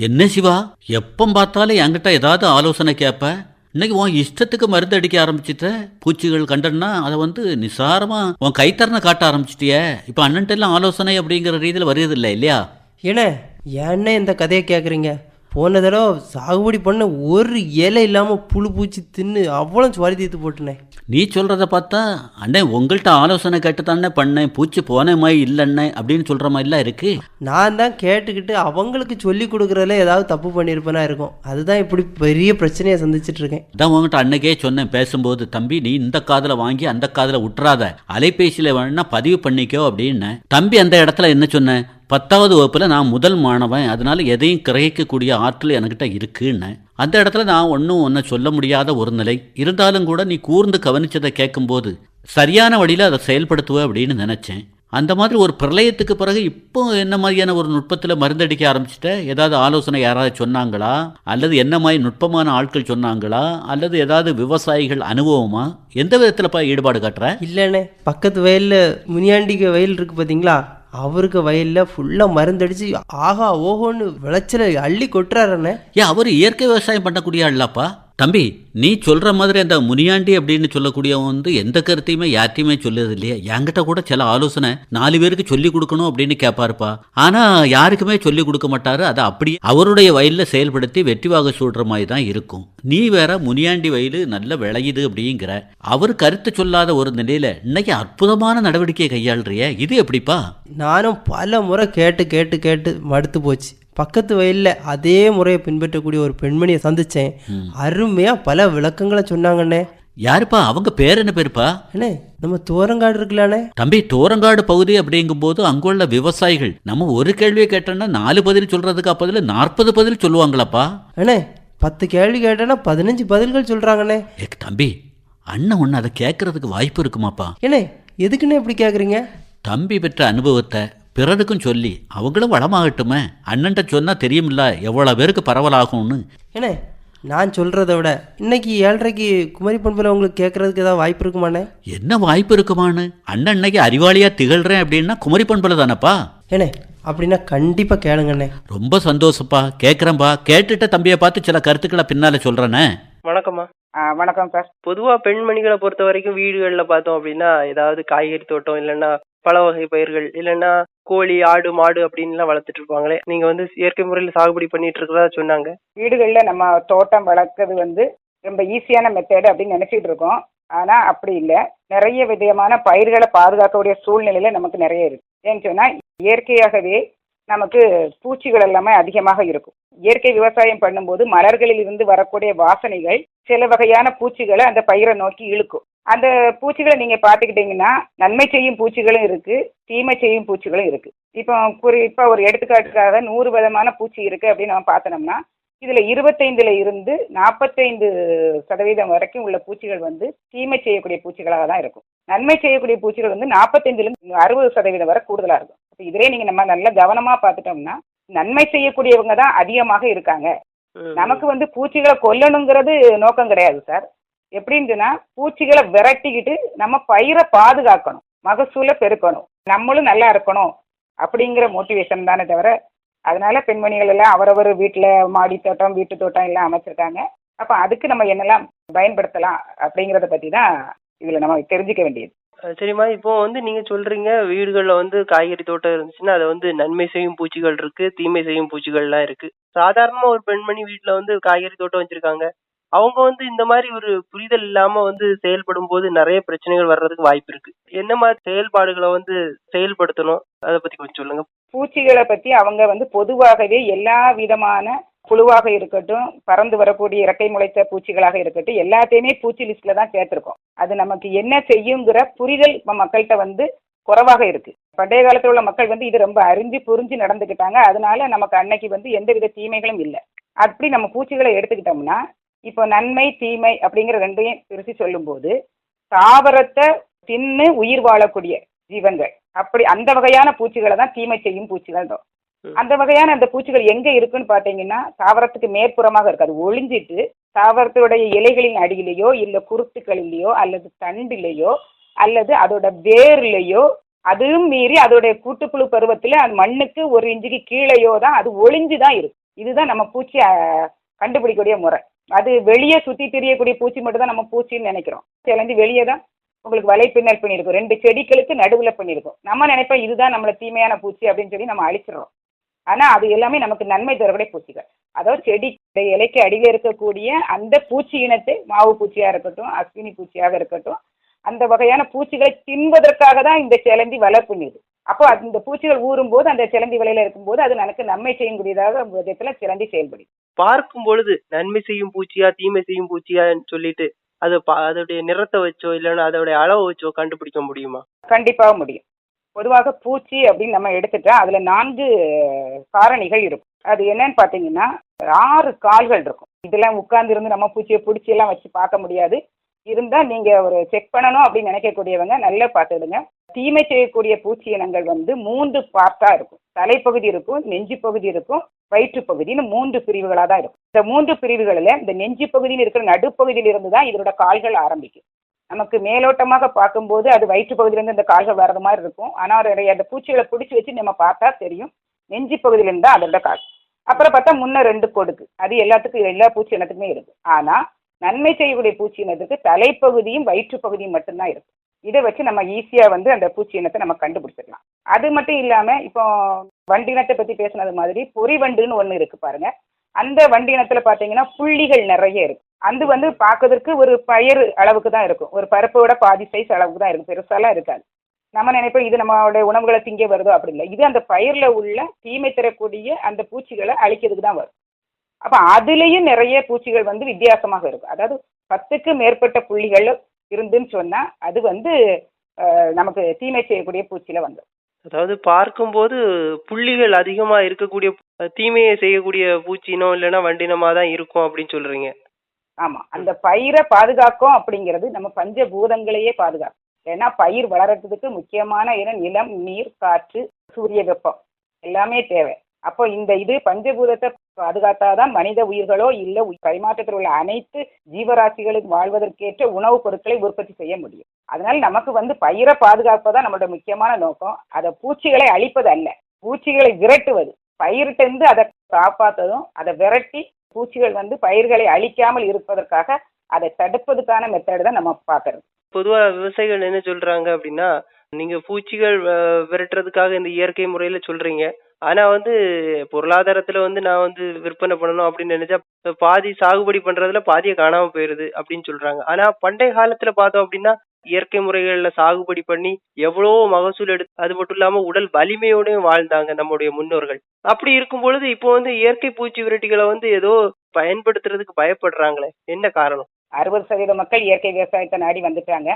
என்ன சிவா, எப்ப பார்த்தாலும் என்கிட்ட ஏதாவது ஆலோசனை கேட்ப. இன்னைக்கு உன் இஷ்டத்துக்கு மருந்து அடிக்க ஆரம்பிச்சிட்ட. பூச்சிகள் கண்டனா அதை நிசாரமா உன் கைத்தறனை காட்ட ஆரம்பிச்சிட்டிய. இப்ப அண்ணன்ட்ட எல்லாம் ஆலோசனை அப்படிங்கிற ரீதியில் வருது இல்லை இல்லையா? ஏண்ணே, ஏன்னே இந்த கதையை கேட்குறீங்க? போன தடவை சாகுபடி பண்ண ஒரு இலை இல்லாமல் புழு பூச்சி தின்னு அவ்வளோ சுவாரி தீர்த்து போட்டுனே. நீ சொல்கிறத பார்த்தா அண்ணே உங்கள்கிட்ட ஆலோசனை கேட்டு தானே பண்ணேன், பூச்சி போன மாதிரி இல்லைண்ணே அப்படின்னு சொல்கிற மாதிரிலாம் இருக்கு. நான் தான் கேட்டுக்கிட்டு அவங்களுக்கு சொல்லி கொடுக்குறதுல ஏதாவது தப்பு பண்ணியிருப்பேனா இருக்கும். அதுதான் இப்படி பெரிய பிரச்சனையை சந்திச்சுட்டு இருக்கேன். அதான் உங்கள்கிட்ட அன்னைக்கே சொன்னேன் பேசும்போது, தம்பி நீ இந்த காதில் வாங்கி அந்த காதில் விட்டுறாத, அலைபேசியில் வேணா பதிவு பண்ணிக்கோ அப்படின்னு. தம்பி அந்த இடத்துல என்ன சொன்னேன், 10வது வகுப்பில் நான் முதல் மாணவன், அதனால எதையும் கிரகிக்கக்கூடிய ஆற்றல் என்கிட்ட இருக்குன்னு. அந்த இடத்துல நான் ஒன்றை சொல்ல முடியாத ஒரு நிலை இருந்தாலும் கூட நீ கூர்ந்து கவனிச்சதை கேட்கும்போது சரியான வழியில் அதை செயல்படுத்துவ அப்படின்னு நினச்சேன். அந்த மாதிரி ஒரு பிரளயத்துக்கு பிறகு இப்போ என்ன மாதிரியான ஒரு நுட்பத்தில் மருந்தடிக்க ஆரம்பிச்சிட்ட? ஏதாவது ஆலோசனை யாராவது சொன்னாங்களா, அல்லது என்ன மாதிரி நுட்பமான ஆட்கள் சொன்னாங்களா, அல்லது ஏதாவது விவசாயிகள் அனுபவமா? எந்த விதத்தில்ப்பா ஈடுபாடு காட்டுற? இல்லைண்ணே, பக்கத்து வயலில் முனியாண்டிக்கு வயல் இருக்குது பார்த்தீங்களா, அவருக்கு வயலில் ஃபுல்லாக மருந்தடிச்சு ஆகா ஓஹோன்னு விளைச்சலை அள்ளி கொட்டுறாருண்ணே. ஏன் அவர் இயற்கை விவசாயம் பண்ணக்கூடிய ஆள்லாப்பா? தம்பி நீ சொல்கிற மாதிரி அந்த முனியாண்டி அப்படின்னு சொல்லக்கூடியவன் எந்த கருத்தையுமே யார்ட்டையுமே சொல்லுறது இல்லையா? என்கிட்ட கூட சில ஆலோசனை 4 பேருக்கு சொல்லி கொடுக்கணும் அப்படின்னு கேட்பாருப்பா. ஆனால் யாருக்குமே சொல்லி கொடுக்க மாட்டாரு. அதை அப்படி அவருடைய வயலில் செயல்படுத்தி வெற்றிவாக சொல்கிற மாதிரி தான் இருக்கும். நீ வேற முனியாண்டி வயலு நல்ல விளையுது அப்படிங்கிற, அவர் கருத்து சொல்லாத ஒரு நிலையில் இன்னைக்கு அற்புதமான நடவடிக்கையை கையாளுறிய, இது எப்படிப்பா? நானும் பல முறை கேட்டு கேட்டு கேட்டு மடுத்து போச்சு. பக்கத்து வயலில் அதே முறையை பின்பற்றக்கூடிய ஒரு பெண்மணியை சந்தித்தேன். அருமையாக பல விளக்கங்களை சொன்னாங்கண்ணே. யாருப்பா அவங்க? பேர் என்ன பேருப்பா? அண்ணே, நம்ம தோரங்காடு இருக்கலானே. தம்பி தோரங்காடு பகுதி அப்படிங்கும் போது அங்குள்ள விவசாயிகள் நம்ம ஒரு கேள்வியை கேட்டோன்னா 4 பதில் சொல்றதுக்கு அப்பதில் 40 பதில் சொல்லுவாங்களாப்பா? அண்ணே, 10 கேள்வி கேட்டேன்னா 15 பதில்கள் சொல்றாங்கண்ணே. தம்பி அண்ணன் ஒன்று அதை கேட்கறதுக்கு வாய்ப்பு இருக்குமாப்பா? ஏண்ணே, எதுக்குண்ணே இப்படி கேட்குறீங்க? தம்பி பெற்ற அனுபவத்தை பிறருக்கும் சொல்லி அவங்களும் வளமாகட்டுமே. அண்ணன்ட்ட சொன்னால் தெரியுமில்ல எவ்வளோ பேருக்கு பரவலாகும்னு. ஏண்ணே, நான் சொல்கிறத விட இன்னைக்கு 7:30க்கு குமரி பண்பில் உங்களுக்கு கேட்குறதுக்கு ஏதாவது வாய்ப்பு இருக்குமாண்ணே? என்ன வாய்ப்பு இருக்குமான்னு? அண்ணன் இன்னைக்கு அறிவாளியாக திகழ்கிறேன் அப்படின்னா குமரி பண்பில் தானப்பா? ஏண்ணே, அப்படின்னா கண்டிப்பாக கேளுங்கண்ணே. ரொம்ப சந்தோஷப்பா, கேட்குறேன்பா. கேட்டுட்ட தம்பியை பார்த்து சில கருத்துக்களை பின்னால் சொல்கிறேனே. வணக்கம்மா. வணக்கம் சார். பொதுவாக பெண்மணிகளை பொறுத்த வரைக்கும் வீடுகளில் பார்த்தோம் அப்படின்னா ஏதாவது காய்கறி தோட்டம் இல்லைன்னா பல வகை பயிர்கள் இல்லைன்னா கோழி ஆடு மாடு அப்படின்லாம் வளர்த்துட்டு இருப்பாங்களே. நீங்கள் இயற்கை முறையில் சாகுபடி பண்ணிட்டு இருக்கிறதா சொன்னாங்க. வீடுகளில் நம்ம தோட்டம் வளர்க்கறது ரொம்ப ஈஸியான மெத்தேடு அப்படின்னு நினைச்சிட்டு இருக்கோம். ஆனா அப்படி இல்லை. நிறைய விதமான பயிர்களை பாதுகாக்கக்கூடிய சூழ்நிலையில நமக்கு நிறைய இருக்கு. ஏன்னு சொன்னா இயற்கையாகவே நமக்கு பூச்சிகள் எல்லாமே அதிகமாக இருக்கும். இயற்கை விவசாயம் பண்ணும்போது மலர்களில் இருந்து வரக்கூடிய வாசனைகள் சில வகையான பூச்சிகளை அந்த பயிரை நோக்கி இழுக்கும். அந்த பூச்சிகளை நீங்க பாத்துக்கிட்டீங்கன்னா நன்மை செய்யும் பூச்சிகளும் இருக்கு, தீமை செய்யும் பூச்சிகளும் இருக்கு. இப்போ குறிப்பா ஒரு எடுத்துக்காட்டுக்காக 100 விதமான பூச்சி இருக்கு அப்படின்னு நம்ம பார்த்தோம்னா இதுல 25ல இருந்து 45% வரைக்கும் உள்ள பூச்சிகள் தீமை செய்யக்கூடிய பூச்சிகளாக தான் இருக்கும். நன்மை செய்யக்கூடிய பூச்சிகள் 45ல இருந்து 60% வரை கூடுதலா இருக்கும். இதுவே நீங்க நம்ம நல்லா கவனமா பார்த்துட்டோம்னா நன்மை செய்யக்கூடியவங்க தான் அதிகமாக இருக்காங்க. நமக்கு பூச்சிகளை கொல்லணுங்கிறது நோக்கம் கிடையாது சார். எப்படின்னு சொன்னா பூச்சிகளை விரட்டிக்கிட்டு நம்ம பயிரை பாதுகாக்கணும், மகசூலை பெருக்கணும், நம்மளும் நல்லா இருக்கணும் அப்படிங்கிற மோட்டிவேஷன் தானே தவிர. அதனால பெண்மணிகள் எல்லாம் அவரவர் வீட்டில் மாடி தோட்டம் வீட்டு தோட்டம் எல்லாம் அமைச்சிருக்காங்க. அப்போ அதுக்கு நம்ம என்னெல்லாம் பயன்படுத்தலாம் அப்படிங்கிறத பற்றி தான் இதில் நம்ம தெரிஞ்சுக்க வேண்டியது. சரிம்மா, இப்போ நீங்க சொல்றீங்க வீடுகளில் காய்கறி தோட்டம் இருந்துச்சுன்னா அதை நன்மை செய்யும் பூச்சிகள் இருக்கு, தீமை செய்யும் பூச்சிகள்லாம் இருக்கு. சாதாரணமா ஒரு பெண்மணி வீட்டுல காய்கறி தோட்டம் வச்சிருக்காங்க. அவங்க இந்த மாதிரி ஒரு புரிதல் இல்லாம செயல்படும் போது நிறைய பிரச்சனைகள் வர்றதுக்கு வாய்ப்பு இருக்கு. என்ன மாதிரி செயல்பாடுகளை செயல்படுத்தணும், அதை பத்தி கொஞ்சம் சொல்லுங்க. பூச்சிகளை பத்தி அவங்க பொதுவாகவே எல்லா விதமான புழுவாக இருக்கட்டும், பறந்து வரக்கூடிய இறக்கை முளைத்த பூச்சிகளாக இருக்கட்டும், எல்லாத்தையுமே பூச்சி லிஸ்ட்ல தான் சேர்த்திருக்கோம். அது நமக்கு என்ன செய்யுங்கிற புரிதல் மக்கள்கிட்ட குறைவாக இருக்கு. பண்டைய காலத்துல உள்ள மக்கள் இது ரொம்ப அறிஞ்சு புரிஞ்சு நடந்துக்கிட்டாங்க. அதனால நமக்கு அன்னைக்கு எந்தவித தீமைகளும் இல்லை. அப்படி நம்ம பூச்சிகளை எடுத்துக்கிட்டோம்னா இப்போ நன்மை தீமை அப்படிங்கிற ரெண்டையும் பிரித்து சொல்லும் போது தாவரத்தை தின்னு உயிர் வாழக்கூடிய ஜீவன்கள், அப்படி அந்த வகையான பூச்சிகளை தான் தீமை செய்யும் பூச்சிகள் தான். அந்த வகையான அந்த பூச்சிகள் எங்க இருக்குன்னு பாத்தீங்கன்னா தாவரத்துக்கு மேற்புறமாக இருக்கு. அது ஒளிஞ்சிட்டு தாவரத்துடைய இலைகளின் அடியிலேயோ இல்ல குருத்துக்களிலேயோ அல்லது தண்டிலேயோ அல்லது அதோட வேர்லையோ அதுவும் மீறி அதோடைய கூட்டுப்புழு பருவத்தில் அது மண்ணுக்கு 1 இன்ச்சுக்கு கீழேயோ தான் அது ஒளிஞ்சு தான் இருக்கும். இதுதான் நம்ம பூச்சி கண்டுபிடிக்கக்கூடிய முறை. அது வெளியே சுற்றி திரியக்கூடிய பூச்சி மட்டும் தான் நம்ம பூச்சின்னு நினைக்கிறோம். சிலந்தி வெளியே தான் உங்களுக்கு வலை பின்னல் பண்ணியிருக்கும், 2 செடிகளுக்கு நடுவில் பண்ணியிருக்கும். நம்ம நினைப்போம் இதுதான் நம்மள தீமையான பூச்சி அப்படின்னு சொல்லி நம்ம அழிச்சிடறோம். ஆனால் அது எல்லாமே நமக்கு நன்மை தரக்கூடிய பூச்சிகள். அதாவது செடி இலைக்கு அடியில் இருக்கக்கூடிய அந்த பூச்சி இனத்தை, மாவு பூச்சியாக இருக்கட்டும், அஸ்வினி பூச்சியாக இருக்கட்டும், அந்த வகையான பூச்சிகளை தின்பதற்காக தான் இந்த சிலந்தி வலை பின்னுது. அப்போ அந்த பூச்சிகள் ஊறும் போது அந்த சிலந்தி வலையில இருக்கும்போது அது எனக்கு நன்மை செய்யக்கூடியதாக விதத்தில் சிலந்தி செயல்படும். பார்க்கும் பொழுது நன்மை செய்யும் பூச்சியா தீமை செய்யும் பூச்சியான்னு சொல்லிட்டு அதோடைய நிறத்தை வச்சோ இல்லைன்னா அதோடைய அளவை வச்சோ கண்டுபிடிக்க முடியுமா? கண்டிப்பாக முடியும். பொதுவாக பூச்சி அப்படின்னு நம்ம எடுத்துட்டா அதுல 4 காரணிகள் இருக்கும். அது என்னன்னு பார்த்தீங்கன்னா 6 கால்கள் இருக்கும். இதெல்லாம் உட்கார்ந்து இருந்து நம்ம பூச்சியை பிடிச்சி எல்லாம் வச்சு பார்க்க முடியாது. இருந்தா நீங்க ஒரு செக் பண்ணணும் அப்படின்னு நினைக்கக்கூடியவங்க நல்லா பார்த்துடுங்க. தீமை செய்யக்கூடிய பூச்சி இனங்கள் 3 பார்ட்டா இருக்கும். தலைப்பகுதி இருக்கும், நெஞ்சு பகுதி இருக்கும், வயிற்று பகுதின்னு 3 பிரிவுகளாக தான் இருக்கும். இந்த 3 பிரிவுகளில் இந்த நெஞ்சு பகுதியில் இருக்கிற நடுப்பகுதியில் இருந்து தான் இதோட கால்கள் ஆரம்பிக்கும். நமக்கு மேலோட்டமாக பார்க்கும்போது அது வயிற்று பகுதியிலேருந்து இந்த கால்கள் வர்றது மாதிரி இருக்கும். ஆனால் அந்த பூச்சிகளை பிடிச்சி வச்சு நம்ம பார்த்தா தெரியும் நெஞ்சு பகுதியிலேருந்து தான் அதோட கால். அப்புறம் பார்த்தா முன்ன 2 கொடுக்கு. அது எல்லாத்துக்கும் எல்லா பூச்சி இனத்துக்குமே இருக்கு. ஆனால் நன்மை செய்யக்கூடிய பூச்சி இனத்துக்கு தலைப்பகுதியும் வயிற்று பகுதியும் மட்டும்தான் இருக்கும். இதை வச்சு நம்ம ஈஸியாக அந்த பூச்சி இனத்தை நம்ம கண்டுபிடிச்சிடலாம். அது மட்டும் இல்லாமல் இப்போ வண்டு இனத்தை பற்றி பேசுனது மாதிரி பொறி வண்டுன்னு ஒன்று இருக்கு பாருங்க. அந்த வண்டு இனத்தில் பார்த்தீங்கன்னா புள்ளிகள் நிறைய இருக்கு. அது பார்க்கறதுக்கு ஒரு பயிர் அளவுக்கு தான் இருக்கும். ஒரு பருப்போட பாதி சைஸ் அளவுக்கு தான் இருக்கும், பெருசாலாம் இருக்காது. நம்ம நினைப்போம் இது நம்மளுடைய உணவுகளை திங்க வருதோ, அப்படி இல்லை. இது அந்த பயிரில் உள்ள தீமை தரக்கூடிய அந்த பூச்சிகளை அழிக்கிறதுக்கு தான் வரும். அப்போ அதுலேயும் நிறைய பூச்சிகள் வித்தியாசமாக இருக்கும். அதாவது 10க்கு மேற்பட்ட புள்ளிகள் இருந்துன்னு சொன்னால் அது நமக்கு தீமை செய்யக்கூடிய பூச்சியில் வந்துடும். அதாவது பார்க்கும்போது புள்ளிகள் அதிகமா இருக்கக்கூடிய தீமையை செய்யக்கூடிய பூச்சினோ இல்லைன்னா வண்டினமா தான் இருக்கும் அப்படின்னு சொல்றீங்க. ஆமாம், அந்த பயிரை பாதுகாக்கும் அப்படிங்கிறது நம்ம பஞ்சபூதங்களையே பாதுகாக்கும். ஏன்னா பயிர் வளர்றதுக்கு முக்கியமான இடம் நிலம், நீர், காற்று, சூரிய வெப்பம் எல்லாமே தேவை. அப்போ இது பஞ்சபூதத்தை பாதுகாத்தாதான் மனித உயிர்களோ இல்லை பரிமாற்றத்தில் உள்ள அனைத்து ஜீவராசிகளுக்கு வாழ்வதற்கேற்ற உணவுப் பொருட்களை உற்பத்தி செய்ய முடியும். அதனால நமக்கு பயிரை பாதுகாப்பதான் நம்மளோட முக்கியமான நோக்கம். அதை பூச்சிகளை அழிப்பது அல்ல, பூச்சிகளை விரட்டுவது. பயிர்கிட்ட அதை காப்பாற்றதும் அதை விரட்டி பூச்சிகள் பயிர்களை அழிக்காமல் இருப்பதற்காக அதை தடுப்பதுக்கான மெத்தட் தான் நம்ம பார்க்கறது. பொதுவா விவசாயிகள் என்ன சொல்றாங்க அப்படின்னா, நீங்க பூச்சிகள் விரட்டுறதுக்காக இந்த இயற்கை முறையில சொல்றீங்க. ஆனா பொருளாதாரத்துல நான் விற்பனை பண்ணணும் அப்படின்னு நினைச்சா பாதி சாகுபடி பண்றதுல பாதியை காணாம போயிருது அப்படின்னு சொல்றாங்க. ஆனா பண்டைய காலத்துல பார்த்தோம் அப்படின்னா இயற்கை முறைகள்ல சாகுபடி பண்ணி எவ்வளவோ மகசூல் எடுத்து அது மட்டும் இல்லாம உடல் வலிமையோடயும் வாழ்ந்தாங்க நம்முடைய முன்னோர்கள். அப்படி இருக்கும் பொழுது இப்போ இயற்கை பூச்சி விரட்டிகளை ஏதோ பயன்படுத்துறதுக்கு பயப்படுறாங்களே, என்ன காரணம்? 60% மக்கள் இயற்கை விவசாயத்தை நாடி வந்துட்டாங்க.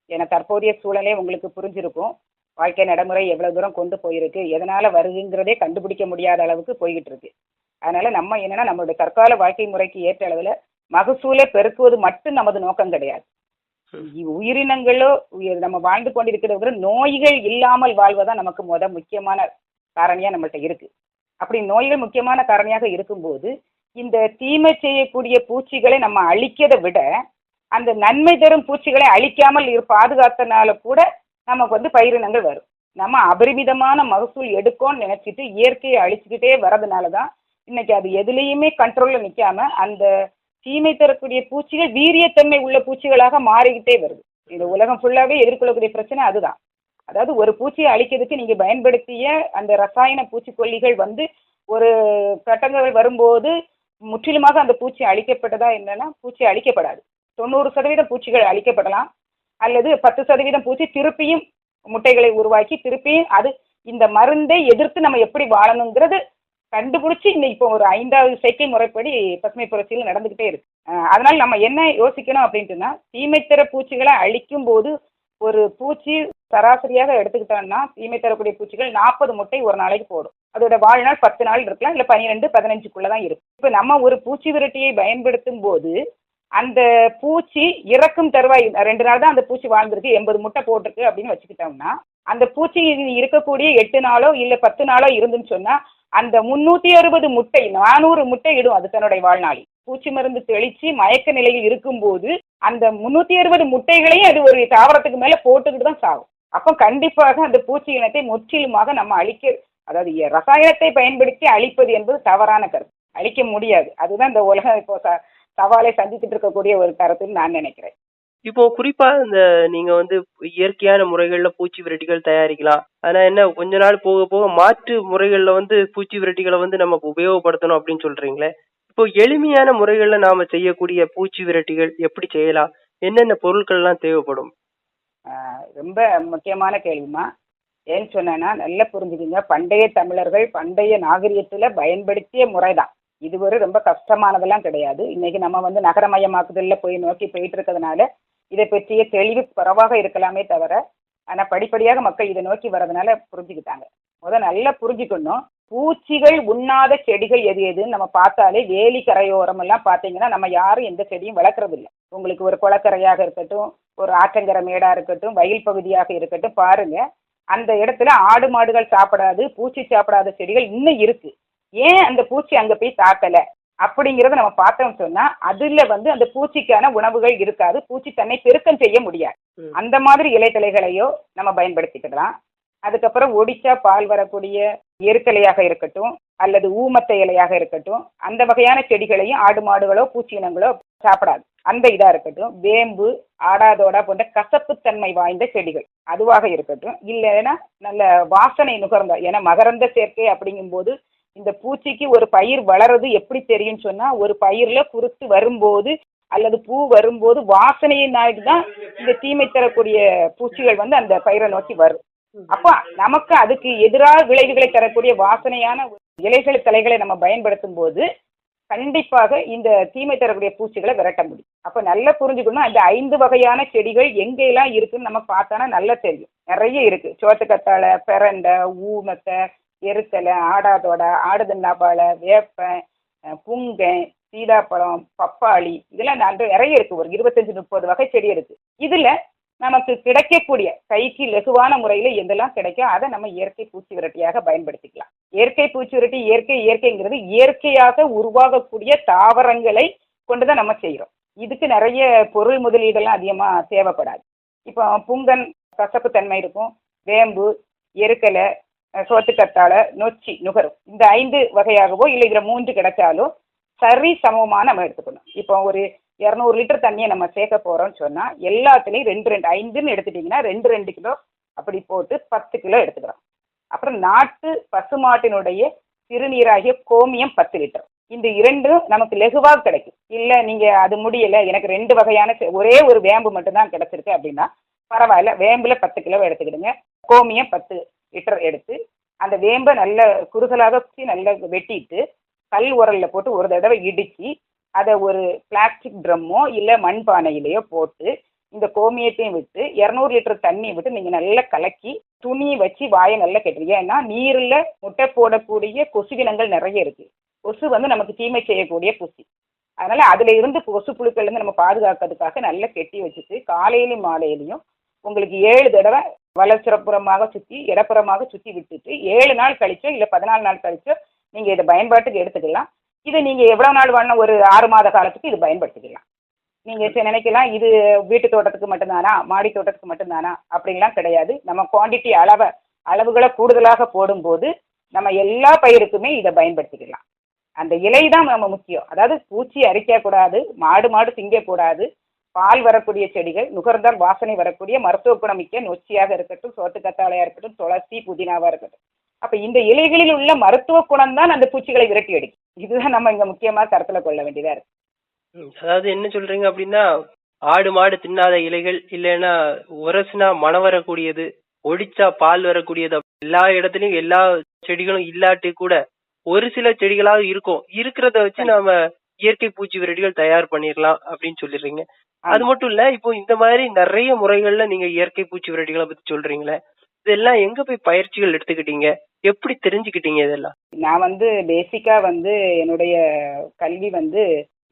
ஏன்னா தற்போதைய சூழலே உங்களுக்கு புரிஞ்சிருக்கும். வாழ்க்கை நடைமுறை எவ்வளவு தூரம் கொண்டு போயிருக்கு, எதனால வருதுங்கிறதே கண்டுபிடிக்க முடியாத அளவுக்கு போய்கிட்டு இருக்கு. அதனால நம்ம என்னன்னா நம்மளுடைய தற்கால வாழ்க்கை முறைக்கு ஏற்ற அளவில் மகசூலை பெருக்குவது மட்டும் நமது நோக்கம் கிடையாது. உயிரினங்களோ நம்ம வாழ்ந்து கொண்டிருக்கிற நோய்கள் இல்லாமல் வாழ்வதான் நமக்கு முக்கியமான காரணியா நம்மள்கிட்ட இருக்கு. அப்படி நோய்கள் முக்கியமான காரணியாக இருக்கும்போது இந்த தீமை செய்யக்கூடிய பூச்சிகளை நம்ம அழிக்கிறதை விட அந்த நன்மை தரும் பூச்சிகளை அழிக்காமல் பாதுகாத்தனால கூட நமக்கு பயிரினங்கள் வரும். நம்ம அபரிமிதமான மகசூல் எடுக்கும்னு நினைச்சிட்டு இயற்கையை அழிச்சுக்கிட்டே வர்றதுனால தான் இன்னைக்கு அது எதுலேயுமே கண்ட்ரோல்ல நிற்காம அந்த தீமை தரக்கூடிய பூச்சிகள் வீரியத்தன்மை உள்ள பூச்சிகளாக மாறிக்கிட்டே வருது. இந்த உலகம் ஃபுல்லாவே எதிர்கொள்ளக்கூடிய பிரச்சனை அதுதான். அதாவது ஒரு பூச்சியை அழிக்கிறதுக்கு நீங்க பயன்படுத்திய அந்த ரசாயன பூச்சிக்கொல்லிகள் ஒரு கட்டங்கள் வரும்போது முற்றிலுமாக அந்த பூச்சி அழிக்கப்பட்டதா என்னன்னா பூச்சி அழிக்கப்படாது. 90% பூச்சிகள் அழிக்கப்படலாம், அல்லது 10% பூச்சி திருப்பியும் முட்டைகளை உருவாக்கி திருப்பியும் அது இந்த மருந்தை எதிர்த்து நம்ம எப்படி வாழணுங்கிறது கண்டுபிடிச்சி இப்போ ஒரு 5வது செயற்கை முறைப்படி பசுமை புரட்சியில் நடந்துகிட்டே இருக்கு. அதனால நம்ம என்ன யோசிக்கணும் அப்படின்ட்டுனா, தீமை தர பூச்சிகளை அழிக்கும் போது ஒரு பூச்சி சராசரியாக எடுத்துக்கிட்டோம்னா தீமை தரக்கூடிய பூச்சிகள் 40 முட்டை ஒரு நாளைக்கு போடும். அதோட வாழ்நாள் 10 நாள் இருக்கலாம், இல்லை 12-15க்குள்ளதான் இருக்கும். இப்போ நம்ம ஒரு பூச்சி விரட்டியை பயன்படுத்தும் போது அந்த பூச்சி இறக்கும் தருவாய் 2 நாள் தான் அந்த பூச்சி வாழ்ந்திருக்கு, 80 முட்டை போட்டிருக்கு அப்படின்னு வச்சுக்கிட்டோம்னா அந்த பூச்சி இருக்கக்கூடிய 8 நாளோ இல்லை 10 நாளோ இருந்துன்னு சொன்னா அந்த 360 முட்டை 400 முட்டை இடும் அது தன்னுடைய வாழ்நாளில். பூச்சி மருந்து தெளிச்சு மயக்க நிலையில் இருக்கும்போது அந்த 360 முட்டைகளையும் அது ஒரு தாவரத்துக்கு மேல போட்டுக்கிட்டு தான் சாகும். அப்போ கண்டிப்பாக அந்த பூச்சி இனத்தை முற்றிலுமாக நம்ம அதாவது ரசாயனத்தை பயன்படுத்தி அழிப்பது என்பது தவறான கருத்து. அழிக்க முடியாது. அதுதான் இந்த உலகம் இப்போ சவாலை சந்திச்சுட்டு இருக்கக்கூடிய ஒரு கருத்துன்னு நான் நினைக்கிறேன். இப்போ குறிப்பா இந்த நீங்க வந்து இயற்கையான முறைகள்ல பூச்சி விரட்டிகள் தயாரிக்கலாம். ஆனா என்ன கொஞ்ச நாள் போக போக மாற்று முறைகள்ல வந்து பூச்சி விரட்டிகளை வந்து நம்ம உபயோகப்படுத்தணும் அப்படின்னு சொல்றீங்களே. இப்போ எளிமையான முறைகள்ல நாம செய்யக்கூடிய பூச்சி விரட்டிகள் எப்படி செய்யலாம்? என்னென்ன பொருட்கள் எல்லாம் தேவைப்படும்? ரொம்ப முக்கியமான கேள்விமா. ஏன்னு சொன்னேன்னா நல்லா புரிஞ்சுக்குங்க. பண்டைய தமிழர்கள் பண்டைய நாகரிகத்துல பயன்படுத்திய முறைதான் இது. ஒரு ரொம்ப கஷ்டமானதெல்லாம் கிடையாது. இன்னைக்கு நம்ம வந்து நகரமயமாக்குதல்ல நோக்கி போயிட்டு இருக்கிறதுனால இதை பற்றிய தெளிவு குறைவாக இருக்கலாமே தவிர, ஆனா படிப்படியாக மக்கள் இதை நோக்கி வர்றதுனால புரிஞ்சுக்கிட்டாங்க. நல்லா புரிஞ்சுக்கணும். பூச்சிகள் உண்ணாத செடிகள் எது எதுன்னு நம்ம பார்த்தாலே வேலி கரையோரம் எல்லாம் பார்த்தீங்கன்னா நம்ம யாரும் எந்த செடியும் வளர்க்கறது இல்லை. உங்களுக்கு ஒரு குளக்கரையாக இருக்கட்டும், ஒரு ஆற்றங்கரை மேடா இருக்கட்டும், வயல் பகுதியாக இருக்கட்டும், பாருங்க அந்த இடத்துல ஆடு மாடுகள் சாப்பிடாது, பூச்சி சாப்பிடாத செடிகள் இன்னும் இருக்கு. ஏன் அந்த பூச்சி அங்க போய் தாக்கல அப்படிங்கறத நம்ம பார்த்தோம்னு சொன்னா அதுல வந்து அந்த பூச்சிக்கான உணவுகள் இருக்காது. பூச்சி தன்னை பெருக்கம் செய்ய முடியாது. அந்த மாதிரி இலைத்தலைகளையோ நம்ம பயன்படுத்திக்கலாம். அதுக்கப்புறம் ஒடிச்சா பால் வரக்கூடிய எருக்கலையாக இருக்கட்டும் அல்லது ஊமத்த இலையாக இருக்கட்டும், அந்த வகையான செடிகளையும் ஆடு மாடுகளோ பூச்சி இனங்களோ சாப்பிடாது. அந்த இதா இருக்கட்டும். வேம்பு, ஆடாதோடா போன்ற கசப்புத்தன்மை வாய்ந்த செடிகள் அதுவாக இருக்கட்டும். இல்லைன்னா நல்ல வாசனை நுகர்ந்த, ஏன்னா மகரந்த சேர்க்கை அப்படிங்கும்போது இந்த பூச்சிக்கு ஒரு பயிர் வளருது எப்படி தெரியும் சொன்னா, ஒரு பயிர்ல குருத்து வரும்போது அல்லது பூ வரும்போது வாசனையை நாடி தான் இந்த தீமை தரக்கூடிய பூச்சிகள் வந்து அந்த பயிரை நோக்கி வரும். அப்ப நமக்கு அதுக்கு எதிராக விளைவுகளை தரக்கூடிய வாசனையான இலைகள் தலைகளை நம்ம பயன்படுத்தும் போது கண்டிப்பாக இந்த தீமை தரக்கூடிய பூச்சிகளை விரட்ட முடியும். அப்ப நல்லா புரிஞ்சுக்கணும். இந்த 5 வகையான செடிகள் எங்கெல்லாம் இருக்குன்னு நம்ம பார்த்தானா நல்லா தெரியும். நிறைய இருக்கு. சோத்துக்கத்தாழை, பெரண்டை, ஊமத்தை, எருத்தலை, ஆடாதோடை, ஆடுதன்னாப்பாலை, வேப்ப, புங்கை, சீதாப்பழம், பப்பாளி, இதெல்லாம் நிறைய இருக்கு. ஒரு 25-30 வகை செடி இருக்கு. இதுல நமக்கு கிடைக்கக்கூடிய கைக்கு லகுவான முறையில எதெல்லாம் கிடைக்கும் அதை நம்ம இயற்கை பூச்சி விரட்டியாக பயன்படுத்திக்கலாம். இயற்கை பூச்சி விரட்டி இயற்கைங்கிறது இயற்கையாக உருவாகக்கூடிய தாவரங்களை கொண்டுதான் நம்ம செய்யறோம். இதுக்கு நிறைய பொருள் முதலீடெல்லாம் அதிகமா தேவைப்படாது. இப்போ புங்கன் கசப்பு தன்மை இருக்கும், வேம்பு, எருக்கலை, சோத்துக்கத்தாழை, நொச்சி, நுகரும். இந்த 5 வகையாகவோ இல்லை இதுல 3 கிடைச்சாலும் சரி சமமா நம்ம எடுத்துக்கணும். இப்போ ஒரு 200 லிட்டர் தண்ணியை நம்ம சேர்க்க போறோம்னு சொன்னா எல்லாத்துலயும் 2 5ன்னு எடுத்துட்டீங்கன்னா 2 கிலோ அப்படி போட்டு 10 கிலோ எடுத்துக்கிறோம். அப்புறம் நாட்டு பசுமாட்டினுடைய சிறுநீராகிய கோமியம் 10 லிட்டர். இந்த 2ம் நமக்கு லெகுவாக கிடைக்கும். இல்ல நீங்க அது முடியல, எனக்கு 2 வகையான ஒரே ஒரு வேம்பு மட்டும்தான் கிடைச்சிருக்கு அப்படின்னா பரவாயில்ல, வேம்புல 10 கிலோ எடுத்துக்கிடுங்க. கோமியம் 10 லிட்டர் எடுத்து அந்த வேம்பை நல்ல குறுகலாக நல்லா வெட்டிட்டு கல் உரல்ல போட்டு ஒரு தடவை இடிச்சு அதை ஒரு பிளாஸ்டிக் ட்ரம்மோ இல்லை மண்பானையிலையோ போட்டு இந்த கோமியத்தையும் விட்டு 200 லிட்டர் தண்ணி விட்டு நீங்கள் நல்லா கலக்கி துணி வச்சு வாயை நல்லா கட்டுறீங்க. ஏன்னா நீரில் முட்டை போடக்கூடிய கொசுவினங்கள் நிறைய இருக்கு. கொசு வந்து நமக்கு தீமை செய்யக்கூடிய பூச்சி. அதனால அதுல இருந்து கொசு புழுக்கள் இருந்து நம்ம பாதுகாக்கிறதுக்காக நல்லா கெட்டி வச்சுட்டு காலையிலும் மாலையிலையும் உங்களுக்கு 7 தடவை வலச்சுரப்புறமாக சுற்றி இடப்புறமாக சுற்றி விட்டுட்டு 7 நாள் கழிச்சோ இல்லை 14 நாள் கழிச்சோ நீங்க இதை பயன்பாட்டுக்கு எடுத்துக்கலாம். இதை நீங்க எவ்வளவு நாள் வேணும், ஒரு 6 மாத காலத்துக்கு இது பயன்படுத்திக்கலாம். நீங்க நினைக்கலாம் இது வீட்டு தோட்டத்துக்கு மட்டும்தானா, மாடி தோட்டத்துக்கு மட்டும்தானா, அப்படின்லாம் கிடையாது. நம்ம குவான்டிட்டி அளவுகளை கூடுதலாக போடும்போது நம்ம எல்லா பயிருக்குமே இதை பயன்படுத்திக்கலாம். அந்த இலை தான் நம்ம முக்கியம். அதாவது பூச்சி அரிக்கக்கூடாது, மாடு திங்கக்கூடாது, பால் வரக்கூடிய செடிகள், நுகர்ந்தால் வாசனை வரக்கூடிய மருத்துவ குணமிக்க நொச்சியாக இருக்கட்டும், சோத்துக்கத்தாழையா இருக்கட்டும், துளசி, புதினாவா இருக்கட்டும். அப்ப இந்த இலைகளில் உள்ள மருத்துவ குணம் தான் அந்த பூச்சிகளை விரட்டி அடிக்கும். இதுதான் நம்ம இங்க முக்கியமா கருத்துல கொள்ள வேண்டியதா இருக்கு. அதாவது என்ன சொல்றீங்க அப்படின்னா, ஆடு மாடு தின்னாத இலைகள், இல்லைன்னா உரசுனா மனம் வரக்கூடியது, ஒடிச்சா பால் வரக்கூடியது, எல்லா இடத்துலயும் எல்லா செடிகளும் இல்லாட்டி கூட ஒரு சில செடிகளாவது இருக்கும். இருக்கிறத வச்சு நாம இயற்கை பூச்சி விரட்டிகள் தயார் பண்ணிடலாம் அப்படின்னு சொல்லிடுறீங்க. அது மட்டும் இல்ல, இப்போ இந்த மாதிரி நிறைய முறைகள்ல நீங்க இயற்கை பூச்சி விரட்டிகளை பத்தி சொல்றீங்களே, இதெல்லாம் எங்க போய் பயிற்சிகள் எடுத்துக்கிட்டீங்க, எப்படி தெரிஞ்சுக்கிட்டீங்க இதெல்லாம்? நான் வந்து பேசிக்கா வந்து என்னுடைய கல்வி வந்து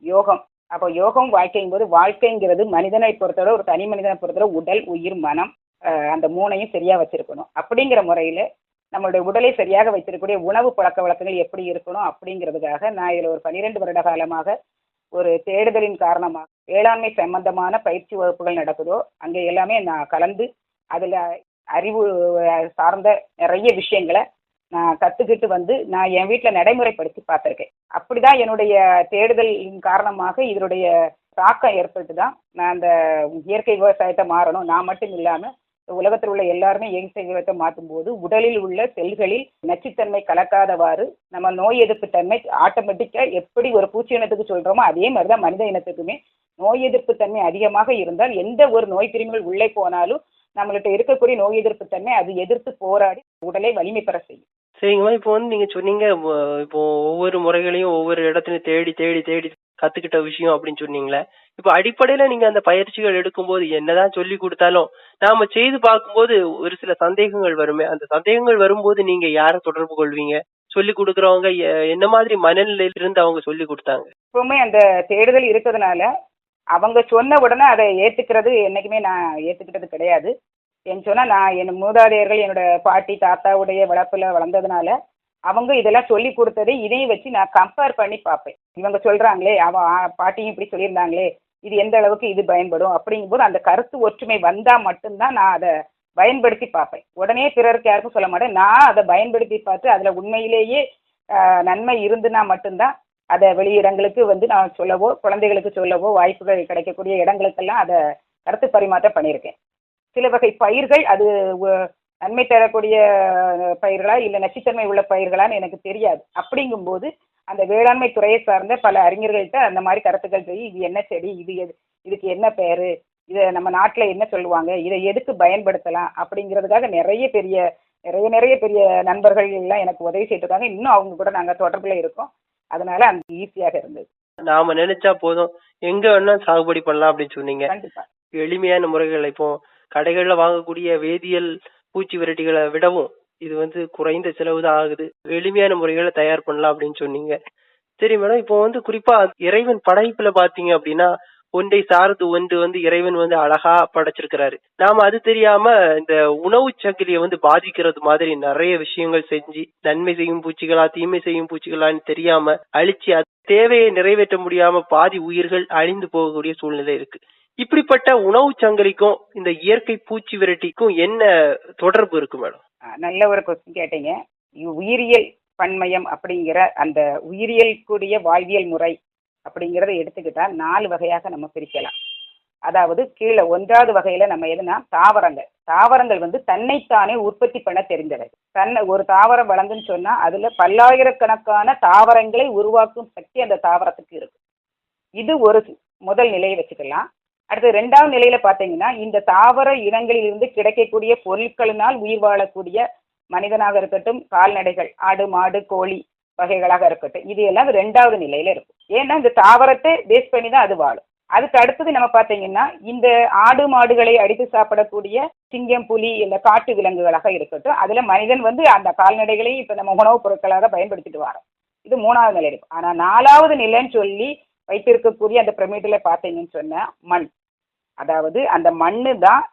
யோகம். அப்போ யோகம் வாழ்க்கையும் போது வாழ்க்கைங்கிறது மனிதனை பொறுத்தவரை, ஒரு தனி மனிதனை பொறுத்தவரை உடல், உயிர், மனம், அந்த 3ஐயும் சரியா வச்சிருக்கணும். அப்படிங்கிற முறையில நம்மளுடைய உடலை சரியாக வைத்திருக்கக்கூடிய உணவு பழக்க வழக்கங்கள் எப்படி இருக்கணும் அப்படிங்கிறதுக்காக நான் இதில் ஒரு 12 வருட காலமாக ஒரு தேடுதலின் காரணமாக வேளாண்மை சம்பந்தமான பயிற்சி வகுப்புகள் நடக்குதோ அங்கே எல்லாமே நான் கலந்து அதில் அறிவு சார்ந்த நிறைய விஷயங்களை நான் கத்துக்கிட்டு வந்து நான் என் வீட்டில் நடைமுறைப்படுத்தி பார்த்துருக்கேன். அப்படிதான் என்னுடைய தேடுதலின் காரணமாக இதனுடைய தாக்கம் ஏற்பட்டு தான் நான் அந்த இயற்கை விவசாயத்தை மாறணும். நான் மட்டும் இல்லாம உலகத்தில் உள்ள எல்லாருமே இயற்கை விவசாயத்தை மாற்றும் போது உடலில் உள்ள செல்களில் நச்சுத்தன்மை கலக்காதவாறு நம்ம நோய் எதிர்ப்பு தன்மை ஆட்டோமேட்டிக்கா எப்படி ஒரு பூச்சி இனத்துக்கு சொல்றோமோ அதே மாதிரிதான் மனித இனத்துக்குமே நோய் எதிர்ப்பு தன்மை அதிகமாக இருந்தால் எந்த ஒரு நோய் கிருமிகள் உள்ளே போனாலும் நம்மள்கிட்ட இருக்கக்கூடிய நோய் எதிர்ப்பு தன்மை அது எதிர்த்து போராடி உடலை வலிமை பெற செய்யும். சரிங்கம்மா, இப்போ வந்து நீங்க சொன்னீங்க இப்போ ஒவ்வொரு முறைகளையும் ஒவ்வொரு இடத்துலயும் தேடி தேடி தேடி கத்துக்கிட்ட விஷயம் அப்படின்னு சொன்னீங்களே. இப்போ அடிப்படையில நீங்க அந்த பயிற்சிகள் எடுக்கும்போது என்னதான் சொல்லி கொடுத்தாலும் நாம செய்து பார்க்கும்போது ஒரு சில சந்தேகங்கள் வருமே. அந்த சந்தேகங்கள் வரும்போது நீங்க யாரை தொடர்பு கொள்வீங்க? சொல்லி கொடுக்கறவங்க என்ன மாதிரி மனநிலையில இருந்து அவங்க சொல்லி கொடுத்தாங்க? எப்பவுமே அந்த தேடுதல் இருக்கிறதுனால அவங்க சொன்ன உடனே அதை ஏத்துக்கிறது என்னைக்குமே நான் ஏத்துக்கிட்டது கிடையாது. ஏன்னு சொன்னா நான் என் மூதாதையர்கள் என்னோட பாட்டி தாத்தாவுடைய வளர்ப்புல வளர்ந்ததுனால அவங்க இதெல்லாம் சொல்லி கொடுத்ததை இதையும் வச்சு நான் கம்பேர் பண்ணி பார்ப்பேன். இவங்க சொல்றாங்களே பாட்டியும் இப்படி சொல்லியிருந்தாங்களே இது எந்த அளவுக்கு இது பயன்படும் அப்படிங்கும்போது அந்த கருத்து ஒற்றுமை வந்தா மட்டும்தான் நான் அதை பயன்படுத்தி பார்ப்பேன். உடனே பிறருக்கு யாருக்கும் சொல்ல மாட்டேன். நான் அதை பயன்படுத்தி பார்த்து அதுல உண்மையிலேயே நன்மை இருந்துன்னா மட்டும்தான் அதை வெளியிடங்களுக்கு வந்து நான் சொல்லவோ குழந்தைகளுக்கு சொல்லவோ வாய்ப்புகள் கிடைக்கக்கூடிய இடங்களுக்கெல்லாம் அதை கருத்து பரிமாற்றம் பண்ணியிருக்கேன். சில வகை பயிர்கள் அது நன்மை தரக்கூடிய பயிர்களா இல்லை நச்சுத்தன்மை உள்ள பயிர்களான்னு எனக்கு தெரியாது. அப்படிங்கும்போது அந்த வேளாண்மை துறையை சார்ந்த பல அறிஞர்கள்ட்ட அந்த மாதிரி கருத்துக்கள் போய் இது என்ன செடி, இதுக்கு என்ன பேரு, இதை நம்ம நாட்டில் என்ன சொல்லுவாங்க, இதை எதுக்கு பயன்படுத்தலாம் அப்படிங்கிறதுக்காக நிறைய பெரிய நண்பர்கள் எல்லாம் எனக்கு உதவி செய்திருக்காங்க. இன்னும் அவங்க கூட நாங்கள் தொடர்பில் இருக்கோம். அதனால அந்த ஈஸியாக இருந்தது. நாம நினைச்சா போதும் எங்க வேணா சாகுபடி பண்ணலாம் அப்படின்னு சொன்னீங்க. கண்டிப்பா எளிமையான முறைகள் இப்போ கடைகள்ல வாங்கக்கூடிய வேதியியல் பூச்சி விரட்டிகளை விடவும் இது வந்து குறைந்த செலவு தான் ஆகுது. எளிமையான முறைகளை தயார் பண்ணலாம் அப்படின்னு சொன்னீங்க. சரி மேடம், இப்போ வந்து குறிப்பா இறைவன் படைப்புல பாத்தீங்க அப்படின்னா ஒன்றை சார்ந்து ஒன்று வந்து இறைவன் வந்து அழகா படைச்சிருக்கிறாரு. நாம அது தெரியாம இந்த உணவு சங்கிலியை வந்து பாதிக்கிறது மாதிரி நிறைய விஷயங்கள் செஞ்சு நன்மை செய்யும் பூச்சிகளா தீமை செய்யும் பூச்சிகளான்னு தெரியாம அழிச்சு அது தேவையை நிறைவேற்ற முடியாம பாதி உயிர்கள் அழிந்து போகக்கூடிய சூழ்நிலை இருக்கு. இப்படிப்பட்ட உணவு சங்கிலிக்கும் இந்த இயற்கை பூச்சி விரட்டிக்கும் என்ன தொடர்பு இருக்கு மேடம்? நல்ல ஒரு கொஸ்டின் கேட்டீங்க. உயிரியல் பன்மயம் அப்படிங்கிற அந்த உயிரியல் கூடிய வாழ்வியல் முறை அப்படிங்கிறத எடுத்துக்கிட்டா 4 வகையாக நம்ம பிரிக்கலாம். அதாவது கீழே 1வது வகையில நம்ம எதுனா தாவரங்கள் வந்து தன்னைத்தானே உற்பத்தி பண்ண தெரிந்தவை. ஒரு தாவரம் வளர்ந்துன்னு சொன்னா அதுல பல்லாயிரக்கணக்கான தாவரங்களை உருவாக்கும் சக்தி அந்த தாவரத்துக்கு இருக்கு. இது ஒரு முதல் நிலையை வச்சுக்கலாம். அடுத்து 2வது நிலையில பாத்தீங்கன்னா இந்த தாவர இனங்களில் இருந்து கிடைக்கக்கூடிய பொருட்களினால் உயிர் வாழக்கூடிய மனிதனாக இருக்கட்டும், கால்நடைகள் ஆடு மாடு கோழி வகைகளாக இருக்கட்டும், இது எல்லாம் 2வது நிலையில இருக்கும். ஏன்னா இந்த தாவரத்தை பேஸ் பண்ணி தான் அது வாழும். அதுக்கு அடுத்தது நம்ம பாத்தீங்கன்னா இந்த ஆடு மாடுகளை அடித்து சாப்பிடக்கூடிய சிங்கம் புலி இந்த காட்டு விலங்குகளாக இருக்கட்டும், அதுல மனிதன் வந்து அந்த கால்நடைகளையும் இப்ப நம்ம உணவுப் பொருட்களாக பயன்படுத்திட்டு வரோம். இது 3வது நிலை இருக்கும். ஆனா 4வது நிலைன்னு சொல்லி வைத்திருக்கக்கூடிய அந்த பிரமிட்ல பாத்தீங்கன்னு சொன்னா மண். அதாவது அந்த மண்ணு தான்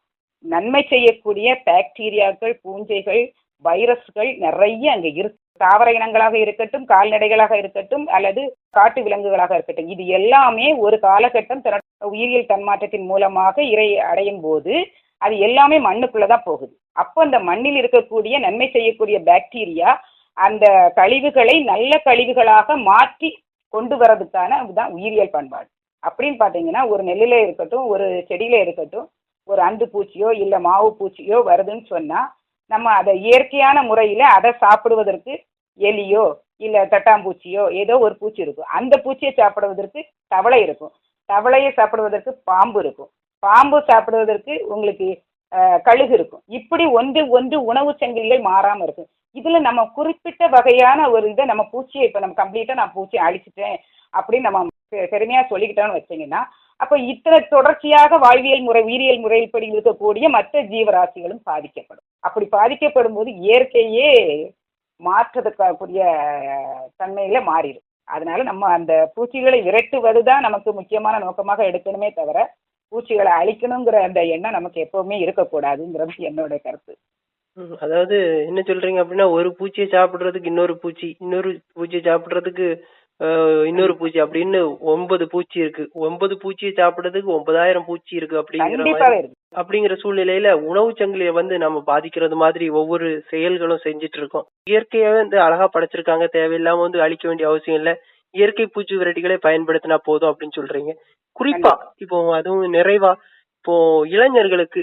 நன்மை செய்யக்கூடிய பாக்டீரியாக்கள், பூஞ்சைகள், வைரஸ்கள் நிறைய அங்க இருக்கு. தாவர இனங்களாக இருக்கட்டும், கால்நடைகளாக இருக்கட்டும், அல்லது காட்டு விலங்குகளாக இருக்கட்டும், இது எல்லாமே ஒரு காலகட்டம் தன்னோட உயிரியல் தன்மாற்றத்தின் மூலமாக இறை அடையும் போது அது எல்லாமே மண்ணுக்குள்ளதான் போகுது. அப்போ அந்த மண்ணில் இருக்கக்கூடிய நன்மை செய்யக்கூடிய பாக்டீரியா அந்த கழிவுகளை நல்ல கழிவுகளாக மாற்றி கொண்டு வர்றதுக்கான இதுதான் உயிரியல் பண்பாடு. அப்படின்னு பாத்தீங்கன்னா ஒரு நெல்லில இருக்கட்டும், ஒரு செடியில இருக்கட்டும், ஒரு அந்து பூச்சியோ இல்ல மாவு பூச்சியோ வருதுன்னு சொன்னா நம்ம அதை இயற்கையான முறையில அதை சாப்பிடுவதற்கு எலியோ இல்ல தட்டாம்பூச்சியோ ஏதோ ஒரு பூச்சி இருக்கும். அந்த பூச்சியை சாப்பிடுவதற்கு தவளை இருக்கும். தவளையை சாப்பிடுவதற்கு பாம்பு இருக்கும். பாம்பு சாப்பிடுவதற்கு உங்களுக்கு கழுகு இருக்கும். இப்படி ஒன்று உணவு சங்கிலிகள் மாறாம இருக்கும். இதுல நம்ம குறிப்பிட்ட வகையான ஒரு இதை நம்ம பூச்சியை இப்ப நம்ம கம்ப்ளீட்டா நான் பூச்சியை அழிச்சிட்டேன் அப்படின்னு நம்ம பெருமையா சொல்லிக்கிட்டோம்னு வச்சீங்கன்னா அப்ப இத்தனை தொடர்ச்சியாக வாழ்வியல் முறை உயிரியல் முறைப்படி இருக்கக்கூடிய மற்ற ஜீவராசிகளும் பாதிக்கப்படும். அப்படி பாதிக்கப்படும் போது இயற்கையே மாற்றத்துக்கூடிய தன்மையில மாறிடும். அதனால நம்ம அந்த பூச்சிகளை விரட்டுவதுதான் நமக்கு முக்கியமான நோக்கமாக எடுக்கணுமே தவிர பூச்சிகளை அழிக்கணுங்கிற அந்த எண்ணம் நமக்கு எப்பவுமே இருக்கக்கூடாதுங்கிறது என்னோட கருத்து. அதாவது என்ன சொல்றீங்க அப்படின்னா ஒரு பூச்சியை சாப்பிடுறதுக்கு இன்னொரு பூச்சியை சாப்பிடுறதுக்கு இன்னொரு பூச்சி அப்படின்னு 9 பூச்சி இருக்கு. 9 பூச்சியை சாப்பிடுறதுக்கு 9000 பூச்சி இருக்கு அப்படிங்கிற மாதிரி அப்படிங்கிற சூழ்நிலையில உணவு சங்கிலியை வந்து நம்ம பாதிக்கிறது மாதிரி ஒவ்வொரு செயல்களும் செஞ்சுட்டு இருக்கோம். இயற்கையாவே வந்து அழகா படைச்சிருக்காங்க, தேவையில்லாம வந்து அழிக்க வேண்டிய அவசியம் இல்ல, இயற்கை பூச்சி விரட்டிகளை பயன்படுத்தினா போதும் அப்படின்னு சொல்றீங்க. குறிப்பா இப்போ அதுவும் நிறைவா இப்போ இளைஞர்களுக்கு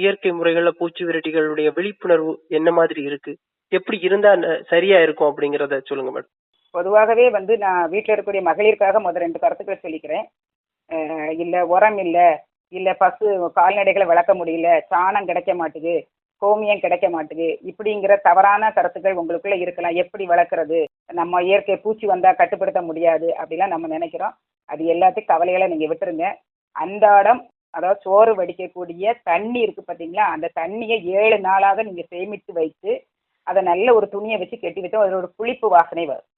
இயற்கை முறைகள்ல பூச்சி விரட்டிகளுடைய விழிப்புணர்வு என்ன மாதிரி இருக்கு, எப்படி இருந்தா சரியா இருக்கும் அப்படிங்கறத சொல்லுங்க மேடம். பொதுவாகவே வந்து நான் வீட்டில் இருக்கக்கூடிய மகளிருக்காக முதல் 2 கருத்துக்களை சொல்லிக்கிறேன். இல்லை உரம் இல்லை பசு கால்நடைகளை வளர்க்க முடியல, சாணம் கிடைக்க மாட்டுது, கோமியம் கிடைக்க மாட்டுது, இப்படிங்கிற தவறான கருத்துக்கள் உங்களுக்குள்ள இருக்கலாம். எப்படி வளர்க்குறது, நம்ம இயற்கை பூச்சி வந்தால் கட்டுப்படுத்த முடியாது அப்படிலாம் நம்ம நினைக்கிறோம். அது எல்லாத்தையும் கவலைகளை நீங்கள் விட்டுருங்க. அன்றாடம் அதாவது சோறு வடிக்கக்கூடிய தண்ணி இருக்குது பார்த்தீங்களா, அந்த தண்ணியை 7 நாளாக நீங்கள் சேமித்து வைத்து அதை நல்ல ஒரு துணியை வச்சு கெட்டி வைத்தோம். அதில் ஒரு புளிப்பு வாசனை வரும்.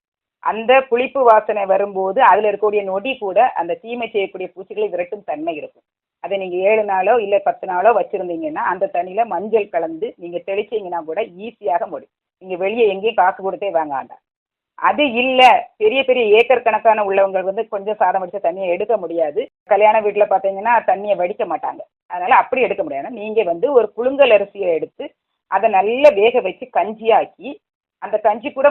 அந்த புளிப்பு வாசனை வரும்போது அதில் இருக்கக்கூடிய நொடி கூட அந்த தீமை செய்யக்கூடிய பூச்சிகளை விரட்டும் தன்மை இருக்கும். அதை நீங்கள் 7 நாளோ இல்லை 10 நாளோ வச்சுருந்தீங்கன்னா அந்த தண்ணியில் மஞ்சள் கலந்து நீங்கள் தெளிச்சிங்கன்னா கூட ஈஸியாக முடியும். நீங்கள் வெளியே எங்கேயும் காசு கொடுத்தே வாங்க வேண்டாம். அது இல்லை, பெரிய பெரிய ஏக்கர் கணக்கான உள்ளவங்க வந்து கொஞ்சம் சாதம் வடித்த தண்ணியை எடுக்க முடியாது. கல்யாண வீட்டில் பார்த்தீங்கன்னா தண்ணியை வடிக்க மாட்டாங்க, அதனால் அப்படி எடுக்க முடியாது. நீங்கள் வந்து ஒரு புழுங்கல் அரிசியை எடுத்து அதை நல்லா வேக வச்சு கஞ்சியாக்கி, அந்த கஞ்சி கூட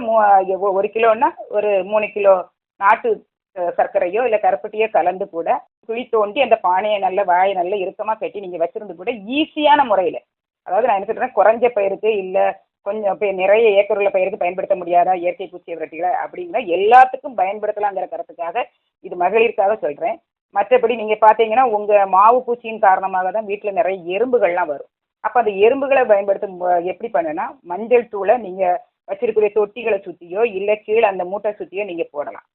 1 கிலோன்னா ஒரு 3 கிலோ நாட்டு சர்க்கரையோ இல்லை கருப்பட்டியோ கலந்து கூட குழி தோண்டி அந்த பானையை நல்ல வாயை நல்ல இறுக்கமாக கட்டி நீங்கள் வச்சிருந்து கூட ஈஸியான முறையில், அதாவது நான் என்ன சொல்கிறேன், குறைஞ்ச பயிருக்கு இல்லை கொஞ்சம் நிறைய ஏக்கர் உள்ள பயிருக்கு பயன்படுத்த முடியாதா இயற்கை பூச்சி விரட்டிகளை அப்படிங்கிற எல்லாத்துக்கும் பயன்படுத்தலாங்கிற கருத்துக்காக இது மகளிருக்காக சொல்கிறேன். மற்றபடி நீங்கள் பார்த்தீங்கன்னா உங்கள் மாவு பூச்சியின் காரணமாக தான் வீட்டில் நிறைய எறும்புகள்லாம் வரும். அப்போ அந்த எறும்புகளை பயன்படுத்தும் எப்படி பண்ணுன்னா, மஞ்சள் தூளை நீங்கள் வச்சிருக்கிற தொட்டிகளை சுற்றியோ இல்லை கீழே அந்த மூட்டை சுற்றியோ நீங்கள் போடலாம்.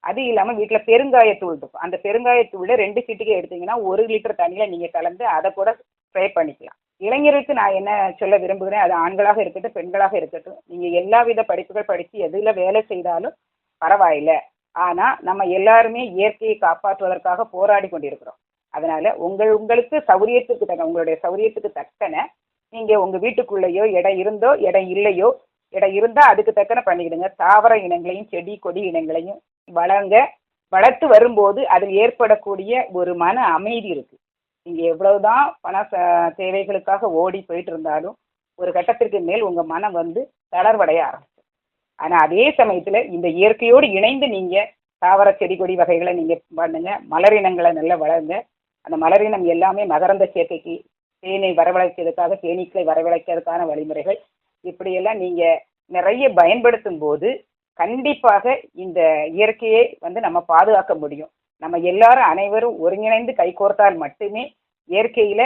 அது இல்லாமல் வீட்டில் பெருங்காயத்தூள் இருக்கும். அந்த பெருங்காயத்தூளில் 2 சிட்டிகை எடுத்தீங்கன்னா 1 லிட்டர் தண்ணியில் நீங்கள் கலந்து அதை கூட ஸ்ப்ரே பண்ணிக்கலாம். இளைஞருக்கு நான் என்ன சொல்ல விரும்புகிறேன், அது ஆண்களாக இருக்கட்டும் பெண்களாக இருக்கட்டும், நீங்கள் எல்லா வித படிப்புகள் படித்து எதில் வேலை செய்தாலும் பரவாயில்ல, ஆனால் நம்ம எல்லாருமே இயற்கையை காப்பாற்றுவதற்காக போராடி கொண்டிருக்கிறோம். அதனால் உங்களுக்கு சௌரியத்துக்கு தக்க, உங்களுடைய சௌரியத்துக்கு தக்கன நீங்கள் உங்கள் வீட்டுக்குள்ளேயோ இடம் இருந்தோ இடம் இல்லையோ, இடம் இருந்தால் அதுக்கு தக்கன பண்ணிக்கிடுங்க. தாவர இனங்களையும் செடி கொடி இனங்களையும் வளர்த்து வரும்போது அதில் ஏற்படக்கூடிய ஒரு மன அமைதி இருக்குது. நீங்கள் எவ்வளவுதான் பண தேவைகளுக்காக ஓடி போயிட்டு இருந்தாலும் ஒரு கட்டத்திற்கு மேல் உங்கள் மனம் வந்து தளர்வடைய ஆரம்பிக்கும். ஆனால் அதே சமயத்தில் இந்த இயற்கையோடு இணைந்து நீங்கள் தாவர செடி கொடி வகைகளை நீங்கள் பண்ணுங்க, மலரினங்களை நல்லா வளருங்க. அந்த மலரினம் எல்லாமே மகரந்த சேர்க்கைக்கு, தேனை வரவழைக்கிறதுக்காக, தேனீக்களை வரவழைக்கிறதுக்கான வழிமுறைகள், இப்படியெல்லாம் நீங்கள் நிறைய பயன்படுத்தும் போது கண்டிப்பாக இந்த இயற்கையை வந்து நம்ம பாதுகாக்க முடியும். நம்ம எல்லாரும் அனைவரும் ஒருங்கிணைந்து கைகோர்த்தால் மட்டுமே இயற்கையில்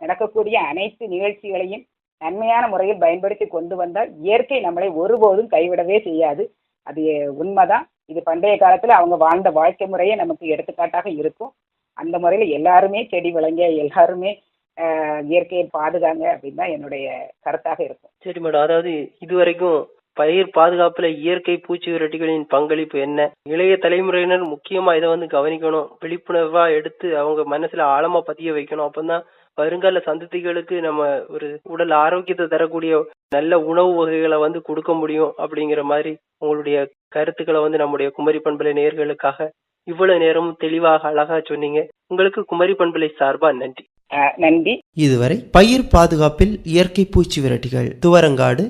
நடக்கக்கூடிய அனைத்து நிகழ்ச்சிகளையும் நன்மையான முறையில் பயன்படுத்தி கொண்டு வந்தால் இயற்கை நம்மளை ஒருபோதும் கைவிடவே செய்யாது. அது உண்மைதான். இது பண்டைய காலத்தில் அவங்க வாழ்ந்த வாழ்க்கை முறையே நமக்கு எடுத்துக்காட்டாக இருக்கும். அந்த முறையில் எல்லாருமே செடி வளங்க, எல்லாருமே இயற்கையை பாதுகாங்க அப்படின்னு தான் என்னுடைய கருத்தாக இருக்கும். சரி மேடம், அதாவது இதுவரைக்கும் பயிர் பாதுகாப்புல இயற்கை பூச்சி விரட்டிகளின் பங்களிப்பு என்ன, இளைய தலைமுறையினர் முக்கியமா இதை வந்து கவனிக்கணும், விழிப்புணர்வா எடுத்து அவங்க மனசுல ஆழமா பதிய வைக்கணும். அப்பதான் வருங்கால சந்ததிகளுக்கு நம்ம ஒரு உடல் ஆரோக்கியத்தை தரக்கூடிய நல்ல உணவு வகைகளை வந்து கொடுக்க முடியும் அப்படிங்கிற மாதிரி உங்களுடைய கருத்துக்களை வந்து நம்முடைய குமரி பண்பலை நேயர்களுக்காக இவ்வளவு நேரமும் தெளிவாக அழகா சொன்னீங்க. உங்களுக்கு குமரி பண்பலை சார்பா நன்றி. நன்றி. இதுவரை பயிர் பாதுகாப்பில் இயற்கை பூச்சி விரட்டிகள் துவரங்காடு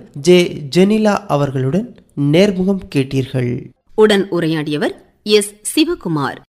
ஜெனிலா அவர்களுடன் நேர்முகம் கேட்டீர்கள். உடன் உரையாடியவர் எஸ். சிவகுமார்.